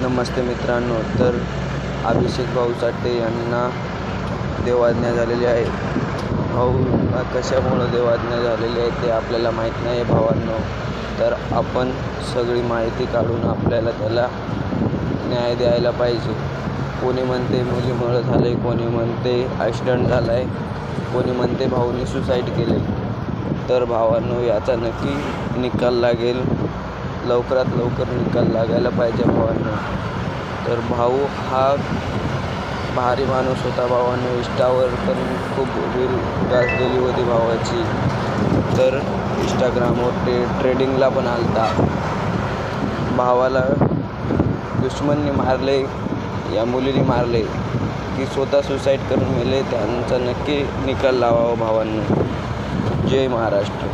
नमस्ते मित्रांनो. तर अभिषेक भाऊ साठे यांना देवाज्ञा झालेली आहे. भाऊला कशामुळं देवाज्ञा झालेली आहे ते आपल्याला माहीत नाही भावांनो. तर आपण सगळी माहिती काढून आपल्याला त्याला न्याय द्यायला पाहिजे. कोणी म्हणते मुलीमुळं झाले, कोणी म्हणते ॲक्सिडेंट झाला आहे, कोणी म्हणते भाऊने सुसाईड केले. तर भावांनो याचा नक्की निकाल लागेल, लवकरात लवकर निकाल लागायला पाहिजे भावांनो. तर भाऊ हा भारी माणूस होता भावांनो. इंस्टावर पण खूप रील गाजलेली होती भावाची. तर इंस्टाग्रामवर ट्रेडिंगला पण आलता. भावाला दुश्मनने मारले या मुलीने मारले की स्वतः सुसाईड करून मेले. त्यांचा नक्की निकाल लावावा भावांनो. जय महाराष्ट्र.